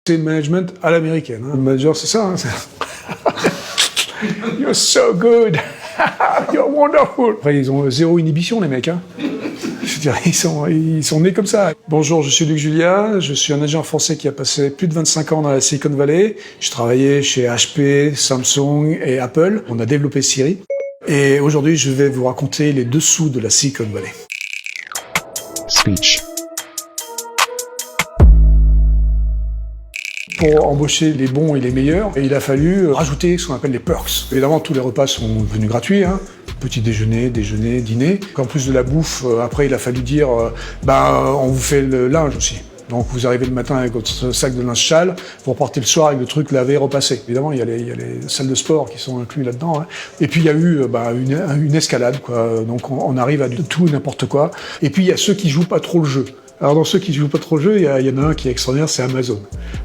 C'est le management à l'américaine. Hein. Le manager, c'est ça. Hein. You're so good. You're wonderful. Après, ils ont zéro inhibition, les mecs. Hein. Je veux dire, ils sont nés comme ça. Bonjour, je suis Luc Julia. Je suis un ingénieur français qui a passé plus de 25 ans dans la Silicon Valley. Je travaillais chez HP, Samsung et Apple. On a développé Siri. Et aujourd'hui, je vais vous raconter les dessous de la Silicon Valley. Speech. Pour embaucher les bons et les meilleurs, il a fallu rajouter ce qu'on appelle les perks. Évidemment, tous les repas sont devenus gratuits, hein. Petit déjeuner, dîner. En plus de la bouffe, après, il a fallu dire, on vous fait le linge aussi. Donc vous arrivez le matin avec votre sac de linge sale, vous repartez le soir avec le truc lavé, repassé. Évidemment, il y a les salles de sport qui sont incluses là-dedans. Hein. Et puis il y a eu une escalade, quoi. Donc on arrive à tout et n'importe quoi. Et puis il y a ceux qui jouent pas trop le jeu. Alors dans ceux qui jouent pas trop le jeu, il y en a un qui est extraordinaire, c'est Amazon.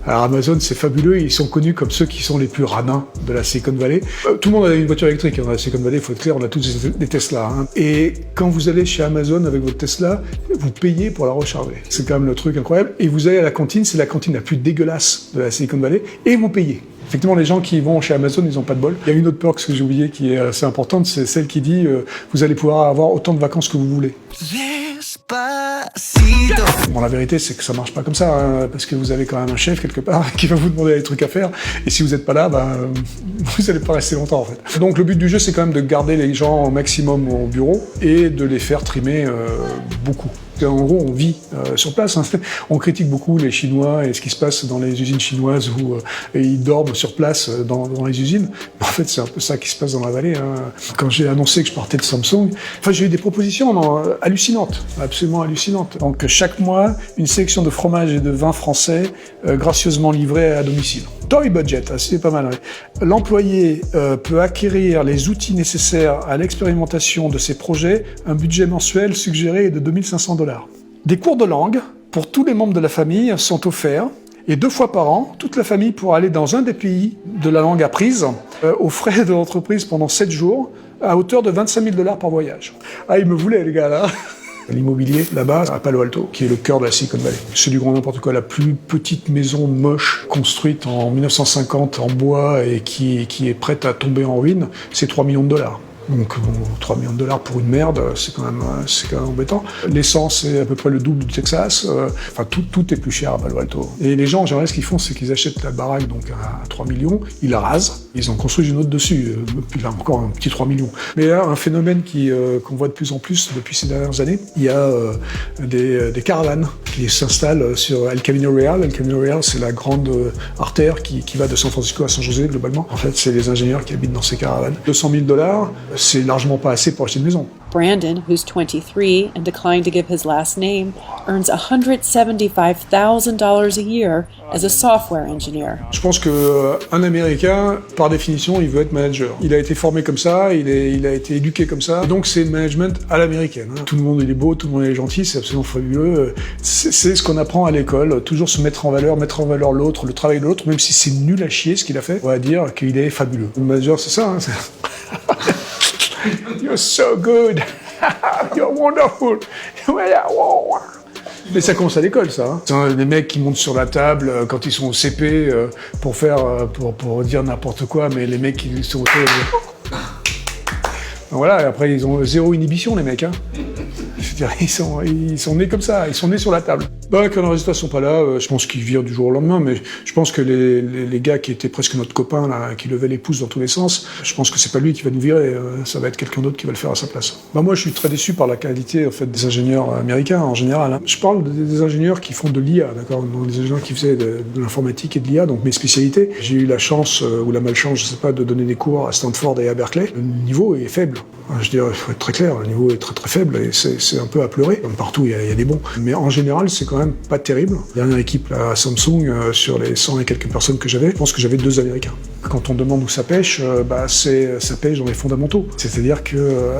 Alors Amazon, c'est fabuleux, ils sont connus comme ceux qui sont les plus radins de la Silicon Valley. Tout le monde a une voiture électrique dans la Silicon Valley, il faut être clair, on a tous des Tesla. Hein. Et quand vous allez chez Amazon avec votre Tesla, vous payez pour la recharger. C'est quand même le truc incroyable. Et vous allez à la cantine, c'est la cantine la plus dégueulasse de la Silicon Valley, et vous payez. Effectivement, les gens qui vont chez Amazon, ils n'ont pas de bol. Il y a une autre perk que j'ai oubliée qui est assez importante, c'est celle qui dit vous allez pouvoir avoir autant de vacances que vous voulez. Bon, la vérité, c'est que ça marche pas comme ça, hein, parce que vous avez quand même un chef quelque part qui va vous demander des trucs à faire, et si vous n'êtes pas là, vous allez pas rester longtemps en fait. Donc le but du jeu, c'est quand même de garder les gens au maximum au bureau et de les faire trimer beaucoup. En gros, on vit sur place. Hein. On critique beaucoup les Chinois et ce qui se passe dans les usines chinoises où ils dorment sur place dans les usines. En fait, c'est un peu ça qui se passe dans la vallée. Hein. Quand j'ai annoncé que je partais de Samsung, j'ai eu des propositions hallucinantes, absolument hallucinantes. Donc chaque mois, une sélection de fromages et de vins français gracieusement livrés à domicile. Toy budget, c'est pas mal. Ouais. L'employé peut acquérir les outils nécessaires à l'expérimentation de ses projets. Un budget mensuel suggéré est de 2500 $. Des cours de langue pour tous les membres de la famille sont offerts. Et 2 fois par an, toute la famille pourra aller dans un des pays de la langue apprise aux frais de l'entreprise pendant 7 jours à hauteur de 25 000 $ par voyage. Ah, ils me voulaient, les gars, là. L'immobilier, là-bas, à Palo Alto, qui est le cœur de la Silicon Valley. C'est du grand n'importe quoi, la plus petite maison moche, construite en 1950 en bois et qui est prête à tomber en ruine, c'est 3 millions de $. Donc 3 millions de $ pour une merde, c'est quand même embêtant. L'essence est à peu près le double du Texas. Tout est plus cher à Palo Alto. Et les gens, en général, ce qu'ils font, c'est qu'ils achètent la baraque donc à 3 millions, ils la rasent, ils en construisent une autre dessus, puis là encore un petit 3 millions. Mais là, un phénomène qu'on voit de plus en plus depuis ces dernières années, il y a des caravanes qui s'installent sur El Camino Real. El Camino Real, c'est la grande artère qui va de San Francisco à San José, globalement. En fait, c'est les ingénieurs qui habitent dans ces caravanes. 200 000 $, c'est largement pas assez pour acheter une maison. Brandon, who's 23 and declined to give his last name, earns $175,000 a year as a software engineer. Je pense qu'un Américain, par définition, il veut être manager. Il a été formé comme ça, il a été éduqué comme ça. Donc c'est le management à l'américaine. Hein. Tout le monde il est beau, tout le monde est gentil, c'est absolument fabuleux. C'est ce qu'on apprend à l'école, toujours se mettre en valeur l'autre, le travail de l'autre, même si c'est nul à chier ce qu'il a fait, on va dire qu'il est fabuleux. Le manager, c'est ça. Hein, You're so good. You're wonderful. Mais ça commence à l'école, ça. Hein. C'est des mecs qui montent sur la table quand ils sont au CP pour dire n'importe quoi, mais les mecs qui sont au voilà, et après ils ont zéro inhibition, les mecs. Hein. Je veux dire, ils sont nés comme ça, ils sont nés sur la table. Quand les résultats sont pas là, je pense qu'ils virent du jour au lendemain, mais je pense que les gars qui étaient presque notre copain, là, qui levaient les pouces dans tous les sens, je pense que c'est pas lui qui va nous virer, ça va être quelqu'un d'autre qui va le faire à sa place. Moi, je suis très déçu par la qualité en fait, des ingénieurs américains en général. Hein. Je parle des ingénieurs qui font de l'IA, d'accord, des ingénieurs qui faisaient de l'informatique et de l'IA, donc mes spécialités. J'ai eu la chance ou la malchance, je sais pas, de donner des cours à Stanford et à Berkeley. Le niveau est faible. Je dirais, il faut être très clair, le niveau est très très faible et c'est un peu à pleurer. Comme partout, il y a des bons. Mais en général, c'est quand même pas terrible. La dernière équipe là, à Samsung, sur les 100 et quelques personnes que j'avais, je pense que j'avais 2 Américains. Quand on demande où ça pêche, ça pêche dans les fondamentaux. C'est-à-dire que,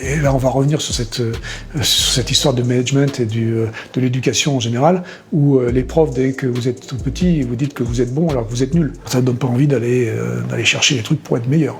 et là on va revenir sur cette histoire de management et de l'éducation en général, où les profs, dès que vous êtes tout petit, vous dites que vous êtes bon alors que vous êtes nul. Ça ne donne pas envie d'aller chercher les trucs pour être meilleur.